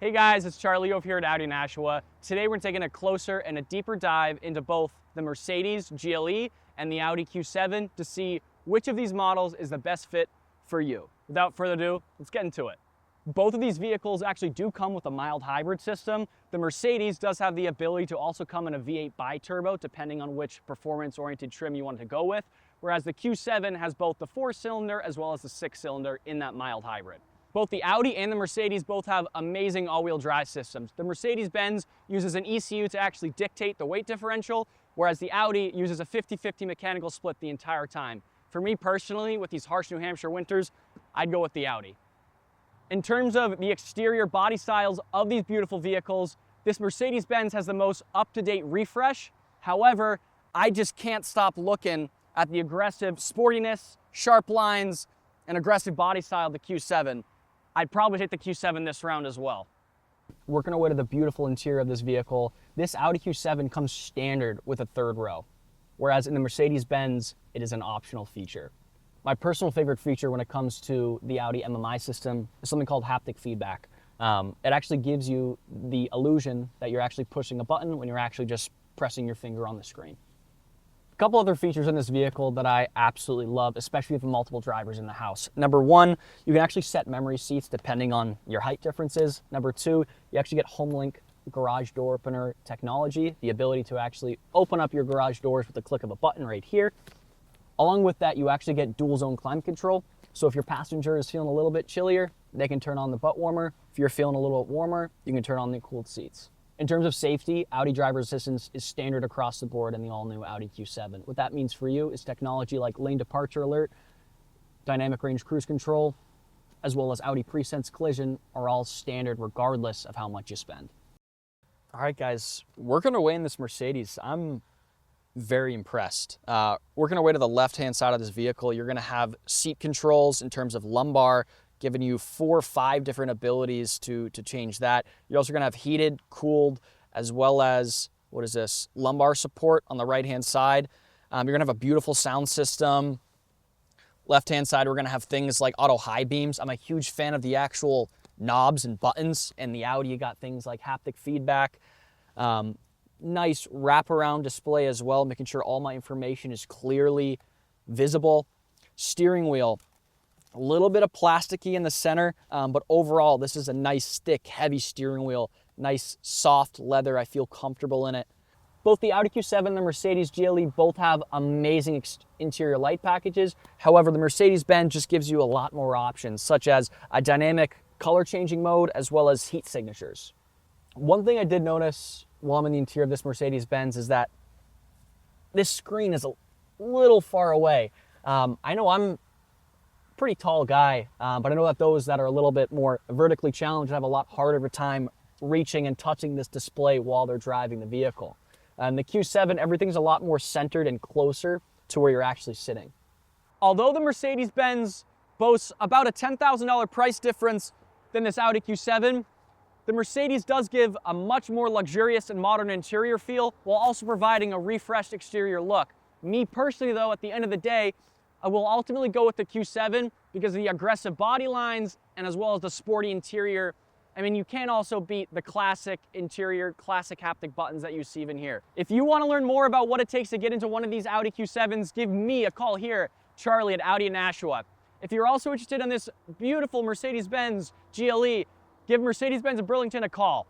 Hey guys, it's Charlie over here at Audi Nashua. Today we're taking a closer and a deeper dive into both the Mercedes GLE and the Audi Q7 to see which of these models is the best fit for you. Without further ado, let's get into it. Both of these vehicles actually do come with a mild hybrid system. The Mercedes does have the ability to also come in a V8 bi-turbo depending on which performance-oriented trim you want to go with, whereas the Q7 has both the 4-cylinder as well as the 6-cylinder in that mild hybrid. Both the Audi and the Mercedes both have amazing all-wheel drive systems. The Mercedes-Benz uses an ECU to actually dictate the weight differential, whereas the Audi uses a 50-50 mechanical split the entire time. For me personally, with these harsh New Hampshire winters, I'd go with the Audi. In terms of the exterior body styles of these beautiful vehicles, this Mercedes-Benz has the most up-to-date refresh. However, I just can't stop looking at the aggressive sportiness, sharp lines, and aggressive body style of the Q7. I'd probably take the Q7 this round as well. Working our way to the beautiful interior of this vehicle, this Audi Q7 comes standard with a third row, whereas in the Mercedes-Benz, it is an optional feature. My personal favorite feature when it comes to the Audi MMI system is something called haptic feedback. It actually gives you the illusion that you're actually pushing a button when you're actually just pressing your finger on the screen. A couple other features in this vehicle that I absolutely love, especially with multiple drivers in the house. Number one, you can actually set memory seats depending on your height differences. Number two, you actually get HomeLink garage door opener technology, the ability to actually open up your garage doors with the click of a button right here. Along with that, you actually get dual zone climate control. So if your passenger is feeling a little bit chillier, they can turn on the butt warmer. If you're feeling a little bit warmer, you can turn on the cooled seats. In terms of safety, Audi driver assistance is standard across the board in the all-new Audi Q7. What that means for you is technology like lane departure alert, dynamic range cruise control, as well as Audi Presense collision are all standard regardless of how much you spend. All right, guys, working our way in this Mercedes, I'm very impressed. Working our way to the left-hand side of this vehicle, you're gonna have seat controls in terms of lumbar, giving you 4 or 5 different abilities to change that. You're also gonna have heated, cooled, as well as, what is this, lumbar support on the right-hand side. You're gonna have a beautiful sound system. Left-hand side, we're gonna have things like auto high beams. I'm a huge fan of the actual knobs and buttons, and the Audi, you got things like haptic feedback. Nice wraparound display as well, making sure all my information is clearly visible. Steering wheel, a little bit of plasticky in the center, but overall, this is a nice, thick, heavy steering wheel. Nice, soft leather. I feel comfortable in it. Both the Audi Q7 and the Mercedes GLE both have amazing interior light packages. However, the Mercedes-Benz just gives you a lot more options, such as a dynamic color changing mode, as well as heat signatures. One thing I did notice while I'm in the interior of this Mercedes-Benz is that this screen is a little far away. I know I'm pretty tall guy, but I know that those that are a little bit more vertically challenged have a lot harder of a time reaching and touching this display while they're driving the vehicle. And the Q7, everything's a lot more centered and closer to where you're actually sitting. Although the Mercedes-Benz boasts about a $10,000 price difference than this Audi Q7, the Mercedes does give a much more luxurious and modern interior feel while also providing a refreshed exterior look. Me personally though, at the end of the day, I will ultimately go with the Q7 because of the aggressive body lines and as well as the sporty interior. I mean, you can't also beat the classic interior, classic haptic buttons that you see even here. If you want to learn more about what it takes to get into one of these Audi Q7s, give me a call here, Charlie at Audi Nashua. If you're also interested in this beautiful Mercedes-Benz GLE, give Mercedes-Benz of Burlington a call.